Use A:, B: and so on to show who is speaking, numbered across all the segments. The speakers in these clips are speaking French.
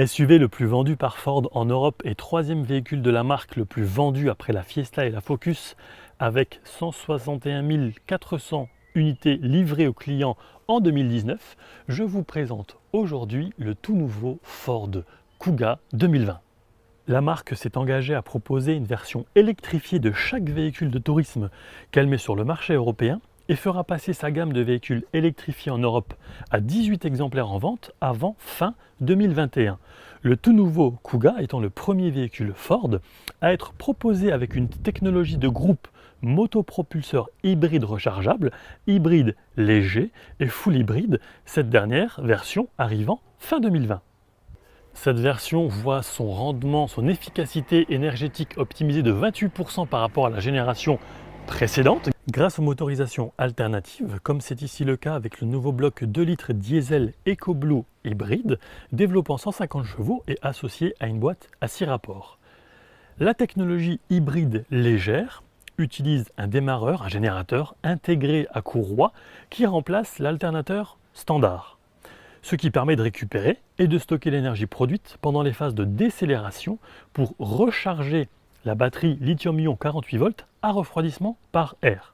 A: SUV le plus vendu par Ford en Europe et troisième véhicule de la marque le plus vendu après la Fiesta et la Focus, avec 161 400 unités livrées aux clients en 2019, je vous présente aujourd'hui le tout nouveau Ford Kuga 2020. La marque s'est engagée à proposer une version électrifiée de chaque véhicule de tourisme qu'elle met sur le marché européen et fera passer sa gamme de véhicules électrifiés en Europe à 18 exemplaires en vente avant fin 2021. Le tout nouveau Kuga étant le premier véhicule Ford à être proposé avec une technologie de groupe motopropulseur hybride rechargeable, hybride léger et full hybride, cette dernière version arrivant fin 2020. Cette version voit son rendement, son efficacité énergétique optimisée de 28% par rapport à la génération précédente grâce aux motorisations alternatives, comme c'est ici le cas avec le nouveau bloc 2 litres diesel EcoBlue hybride, développant 150 chevaux et associé à une boîte à 6 rapports. La technologie hybride légère utilise un démarreur, un générateur intégré à courroie qui remplace l'alternateur standard, ce qui permet de récupérer et de stocker l'énergie produite pendant les phases de décélération pour recharger la batterie lithium-ion 48 volts à refroidissement par air.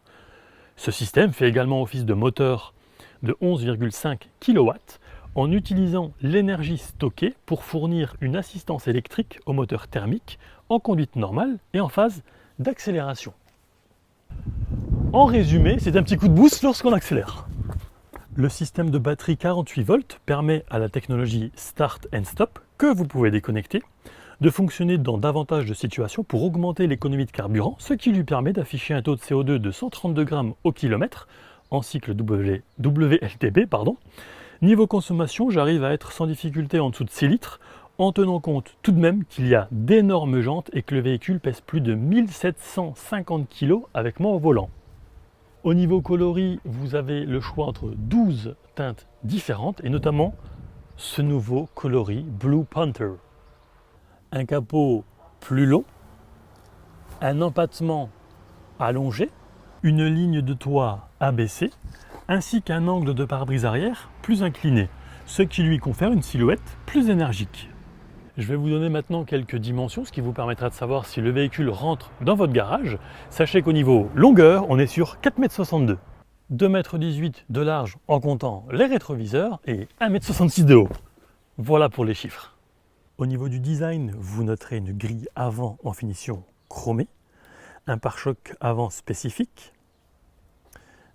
A: Ce système fait également office de moteur de 11,5 kW en utilisant l'énergie stockée pour fournir une assistance électrique au moteur thermique en conduite normale et en phase d'accélération. En résumé, c'est un petit coup de boost lorsqu'on accélère. Le système de batterie 48 volts permet à la technologie Start and Stop, que vous pouvez déconnecter, de fonctionner dans davantage de situations pour augmenter l'économie de carburant, ce qui lui permet d'afficher un taux de CO2 de 132 grammes au kilomètre en cycle WLTP. Niveau consommation, j'arrive à être sans difficulté en dessous de 6 litres, en tenant compte tout de même qu'il y a d'énormes jantes et que le véhicule pèse plus de 1750 kg avec moi au volant. Au niveau coloris, vous avez le choix entre 12 teintes différentes et notamment ce nouveau coloris Blue Panther. Un capot plus long, un empattement allongé, une ligne de toit abaissée, ainsi qu'un angle de pare-brise arrière plus incliné, ce qui lui confère une silhouette plus énergique. Je vais vous donner maintenant quelques dimensions, ce qui vous permettra de savoir si le véhicule rentre dans votre garage. Sachez qu'au niveau longueur, on est sur 4,62 m, 2,18 m de large en comptant les rétroviseurs et 1,66 m de haut. Voilà pour les chiffres. Au niveau du design, vous noterez une grille avant en finition chromée, un pare-choc avant spécifique,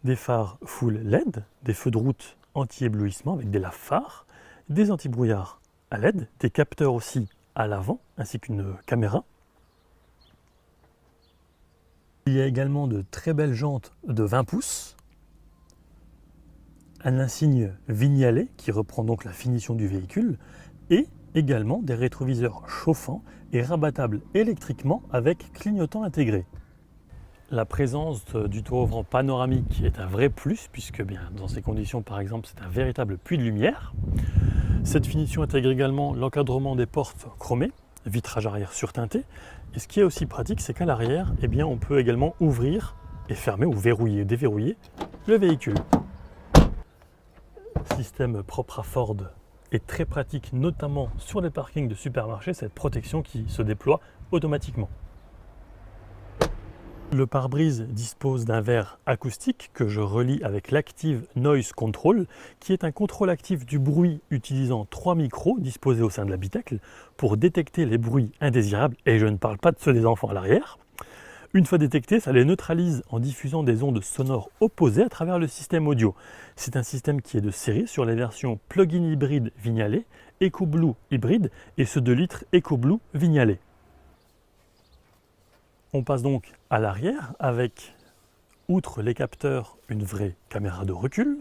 A: des phares full LED, des feux de route anti-éblouissement avec des lave-phares, des anti-brouillards à LED, des capteurs aussi à l'avant, ainsi qu'une caméra. Il y a également de très belles jantes de 20 pouces, un insigne vignalé qui reprend donc la finition du véhicule, et également des rétroviseurs chauffants et rabattables électriquement avec clignotant intégré. La présence du toit ouvrant panoramique est un vrai plus puisque dans ces conditions par exemple c'est un véritable puits de lumière. Cette finition intègre également l'encadrement des portes chromées, vitrage arrière surteinté, et ce qui est aussi pratique c'est qu'à l'arrière on peut également ouvrir et fermer ou verrouiller, déverrouiller le véhicule. Système propre à Ford est très pratique, notamment sur les parkings de supermarchés, cette protection qui se déploie automatiquement. Le pare-brise dispose d'un verre acoustique que je relie avec l'Active Noise Control, qui est un contrôle actif du bruit utilisant 3 micros disposés au sein de l'habitacle pour détecter les bruits indésirables, et je ne parle pas de ceux des enfants à l'arrière. Une fois détectés, ça les neutralise en diffusant des ondes sonores opposées à travers le système audio. C'est un système qui est de série sur les versions plug-in hybride vignalé, EcoBlue hybride et ce 2 litres EcoBlue vignalé. On passe donc à l'arrière avec, outre les capteurs, une vraie caméra de recul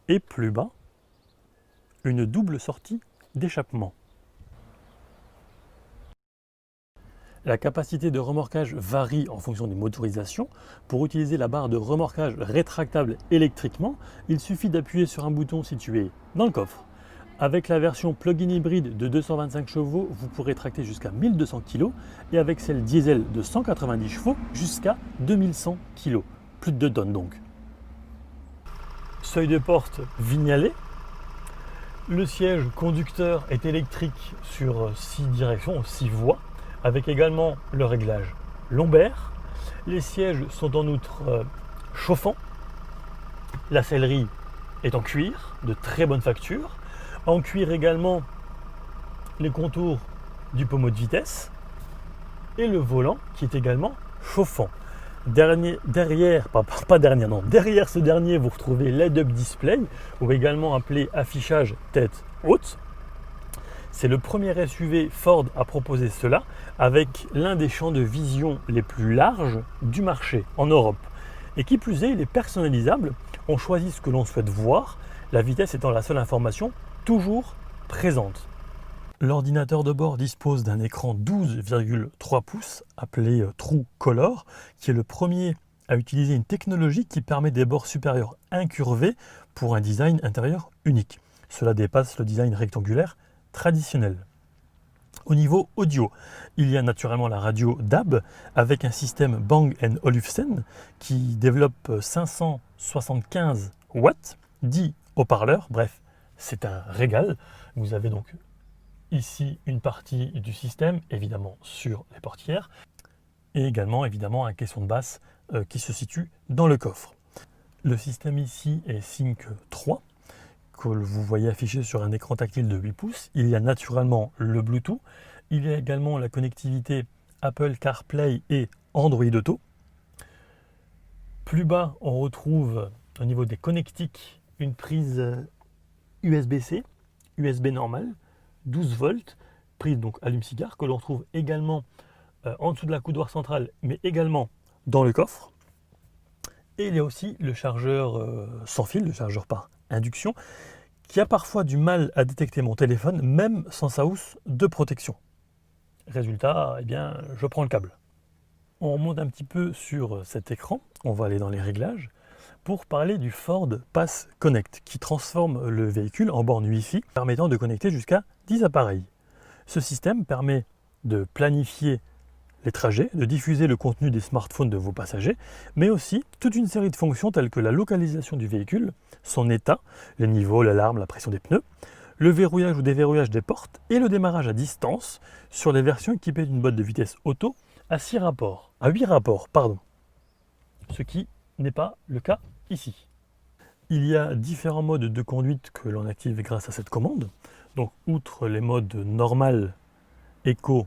A: et plus bas, une double sortie d'échappement. La capacité de remorquage varie en fonction des motorisations. Pour utiliser la barre de remorquage rétractable électriquement, il suffit d'appuyer sur un bouton situé dans le coffre. Avec la version plug-in hybride de 225 chevaux, vous pourrez tracter jusqu'à 1200 kg et avec celle diesel de 190 chevaux jusqu'à 2100 kg, plus de 2 tonnes donc. Seuil de porte vignalé, Le siège conducteur est électrique sur 6 directions, 6 voies, avec également le réglage lombaire. Les sièges sont en outre chauffants. La sellerie est en cuir, de très bonne facture. En cuir également les contours du pommeau de vitesse et le volant qui est également chauffant. Derrière ce dernier, vous retrouvez l'head-up display, ou également appelé affichage tête haute. C'est le premier SUV Ford à proposer cela, avec l'un des champs de vision les plus larges du marché en Europe. Et qui plus est, il est personnalisable. On choisit ce que l'on souhaite voir, la vitesse étant la seule information toujours présente. L'ordinateur de bord dispose d'un écran 12,3 pouces appelé True Color, qui est le premier à utiliser une technologie qui permet des bords supérieurs incurvés pour un design intérieur unique. Cela dépasse le design rectangulaire traditionnel. Au niveau audio, il y a naturellement la radio DAB avec un système Bang & Olufsen qui développe 575 watts, 10 haut-parleurs, bref, c'est un régal. Vous avez donc ici une partie du système, évidemment sur les portières, et également évidemment un caisson de basse qui se situe dans le coffre. Le système ici est Sync 3, que vous voyez affiché sur un écran tactile de 8 pouces. Il y a naturellement le Bluetooth, il y a également la connectivité Apple CarPlay et Android Auto. Plus bas, on retrouve au niveau des connectiques une prise USB-C, USB normal, 12 volts, prise donc allume-cigare, que l'on retrouve également en dessous de la coudoir centrale, mais également dans le coffre. Et il y a aussi le chargeur sans fil, le chargeur par induction, qui a parfois du mal à détecter mon téléphone, même sans sa housse de protection. Résultat, eh bien, je prends le câble. On remonte un petit peu sur cet écran, on va aller dans les réglages, pour parler du Ford Pass Connect, qui transforme le véhicule en borne Wi-Fi, permettant de connecter jusqu'à 10 appareils. Ce système permet de planifier les trajets, de diffuser le contenu des smartphones de vos passagers, mais aussi toute une série de fonctions telles que la localisation du véhicule, son état, les niveaux, l'alarme, la pression des pneus, le verrouillage ou déverrouillage des portes et le démarrage à distance sur les versions équipées d'une boîte de vitesse auto à 8 rapports, ce qui n'est pas le cas ici. Il y a différents modes de conduite que l'on active grâce à cette commande. Donc, outre les modes normal, éco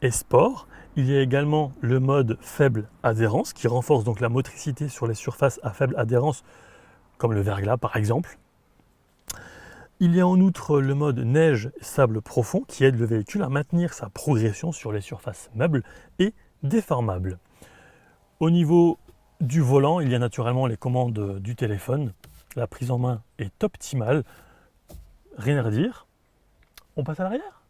A: et sport, il y a également le mode faible adhérence qui renforce donc la motricité sur les surfaces à faible adhérence, comme le verglas par exemple. Il y a en outre le mode neige sable profond qui aide le véhicule à maintenir sa progression sur les surfaces meubles et déformables. Au niveau du volant, il y a naturellement les commandes du téléphone. La prise en main est optimale, rien à redire. On passe à l'arrière.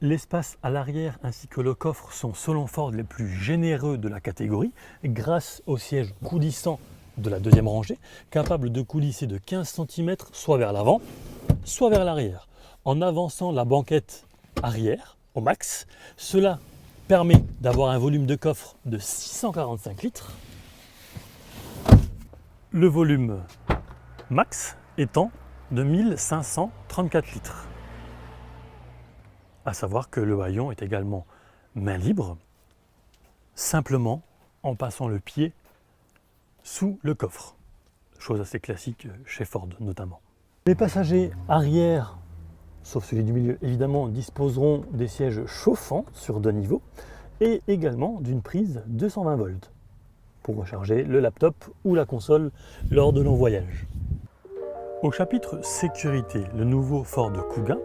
A: L'espace à l'arrière ainsi que le coffre sont selon Ford les plus généreux de la catégorie grâce au siège coulissant de la deuxième rangée, capable de coulisser de 15 cm soit vers l'avant, soit vers l'arrière. En avançant la banquette arrière au max, cela permet d'avoir un volume de coffre de 645 litres. Le volume max étant de 1534 litres. À savoir que le haillon est également main libre, simplement en passant le pied sous le coffre. Chose assez classique chez Ford notamment. Les passagers arrière, sauf celui du milieu évidemment, disposeront des sièges chauffants sur 2 niveaux et également d'une prise 220 volts pour recharger le laptop ou la console lors de longs voyages. Au chapitre sécurité, le nouveau Ford Kuga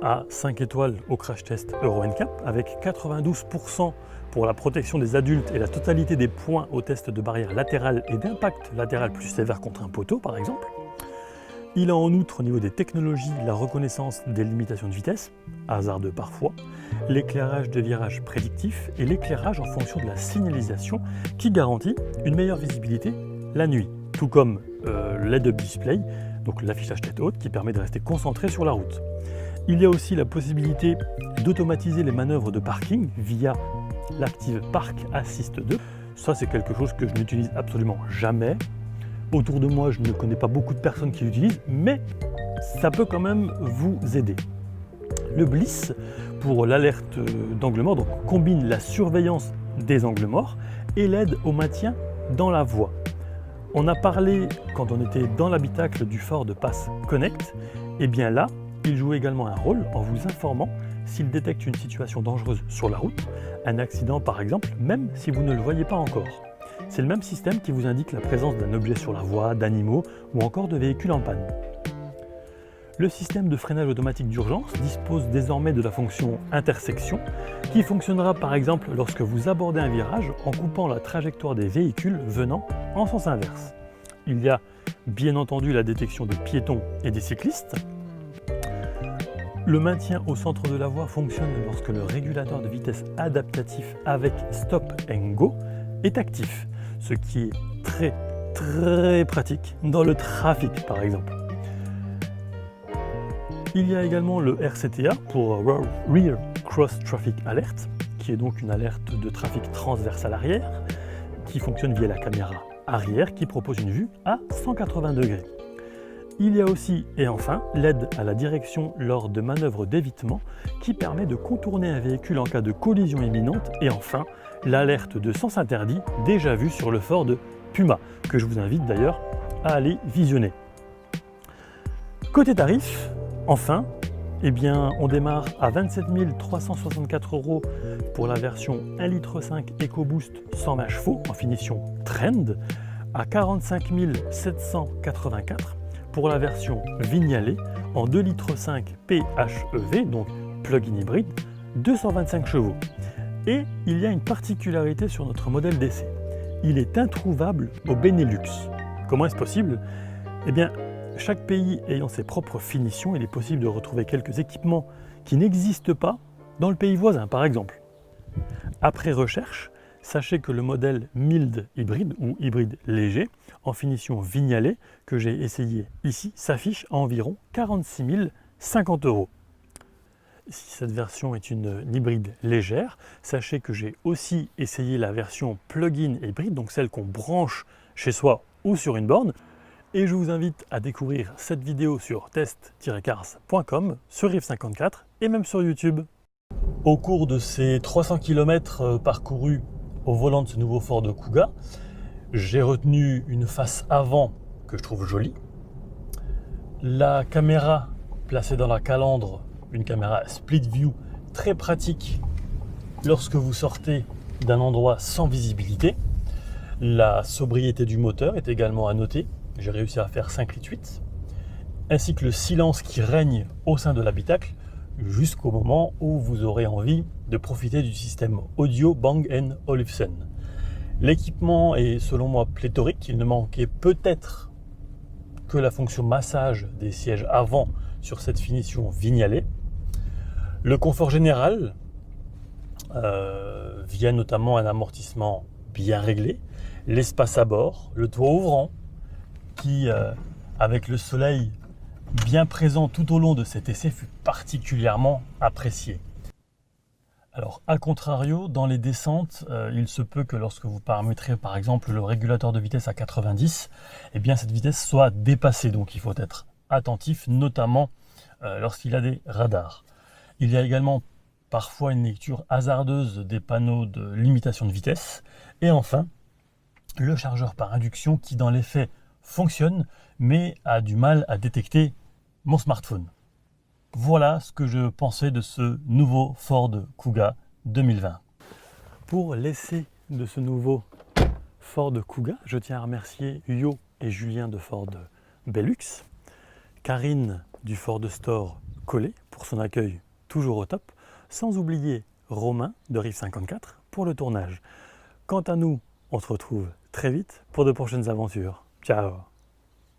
A: a 5 étoiles au crash test Euro NCAP avec 92% pour la protection des adultes et la totalité des points au test de barrière latérale et d'impact latéral plus sévère contre un poteau par exemple. Il a en outre au niveau des technologies la reconnaissance des limitations de vitesse, hasardeux parfois, l'éclairage de virage prédictif et l'éclairage en fonction de la signalisation qui garantit une meilleure visibilité la nuit, tout comme l'head-up display, donc l'affichage tête haute qui permet de rester concentré sur la route. Il y a aussi la possibilité d'automatiser les manœuvres de parking via l'Active Park Assist 2. Ça, c'est quelque chose que je n'utilise absolument jamais. Autour de moi, je ne connais pas beaucoup de personnes qui l'utilisent, mais ça peut quand même vous aider. Le Bliss, pour l'alerte d'angle mort, donc combine la surveillance des angles morts et l'aide au maintien dans la voie. On a parlé, quand on était dans l'habitacle du Ford Pass Connect, et bien là, il joue également un rôle en vous informant s'il détecte une situation dangereuse sur la route, un accident par exemple, même si vous ne le voyez pas encore. C'est le même système qui vous indique la présence d'un objet sur la voie, d'animaux ou encore de véhicules en panne. Le système de freinage automatique d'urgence dispose désormais de la fonction intersection qui fonctionnera par exemple lorsque vous abordez un virage en coupant la trajectoire des véhicules venant en sens inverse. Il y a bien entendu la détection des piétons et des cyclistes. Le maintien au centre de la voie fonctionne lorsque le régulateur de vitesse adaptatif avec Stop and Go est actif, ce qui est très pratique dans le trafic par exemple. Il y a également le RCTA pour Rear Cross Traffic Alert, qui est donc une alerte de trafic transversal arrière, qui fonctionne via la caméra arrière, qui propose une vue à 180 degrés. Il y a aussi, et enfin, l'aide à la direction lors de manœuvres d'évitement, qui permet de contourner un véhicule en cas de collision imminente, et enfin, l'alerte de sens interdit, déjà vue sur le Ford Puma, que je vous invite d'ailleurs à aller visionner. Côté tarif, enfin, on démarre à 27 364 € pour la version 1,5 litre EcoBoost 120 chevaux en finition Trend, à 45 784 pour la version Vignale en 2,5 litres PHEV, donc plug-in hybride, 225 chevaux. Et il y a une particularité sur notre modèle d'essai. Il est introuvable au Benelux. Comment est-ce possible ? Chaque pays ayant ses propres finitions, il est possible de retrouver quelques équipements qui n'existent pas dans le pays voisin, par exemple. Après recherche, sachez que le modèle Mild hybride ou hybride léger en finition Vignale que j'ai essayé ici s'affiche à environ 46 050 €. Si cette version est une hybride légère, sachez que j'ai aussi essayé la version plug-in hybride, donc celle qu'on branche chez soi ou sur une borne. Et je vous invite à découvrir cette vidéo sur test-cars.com, sur Riv54 et même sur YouTube. Au cours de ces 300 km parcourus au volant de ce nouveau Ford Kuga, j'ai retenu une face avant que je trouve jolie. La caméra placée dans la calandre, une caméra split view très pratique lorsque vous sortez d'un endroit sans visibilité. La sobriété du moteur est également à noter. J'ai réussi à faire 5,8 litres, ainsi que le silence qui règne au sein de l'habitacle jusqu'au moment où vous aurez envie de profiter du système audio Bang & Olufsen. L'équipement est selon moi pléthorique, il ne manquait peut-être que la fonction massage des sièges avant sur cette finition Vignale. Le confort général, via notamment un amortissement bien réglé, l'espace à bord, le toit ouvrant, qui, avec le soleil bien présent tout au long de cet essai, fut particulièrement apprécié. Alors, à contrario, dans les descentes, il se peut que lorsque vous paramétrez par exemple le régulateur de vitesse à 90, cette vitesse soit dépassée. Donc il faut être attentif, notamment lorsqu'il y a des radars. Il y a également parfois une lecture hasardeuse des panneaux de limitation de vitesse. Et enfin, le chargeur par induction qui, dans les faits, fonctionne, mais a du mal à détecter mon smartphone. Voilà ce que je pensais de ce nouveau Ford Kuga 2020. Pour l'essai de ce nouveau Ford Kuga, je tiens à remercier Yo et Julien de Ford Belux, Karine du Ford Store Collet pour son accueil toujours au top, sans oublier Romain de Riv54 pour le tournage. Quant à nous, on se retrouve très vite pour de prochaines aventures. Ciao!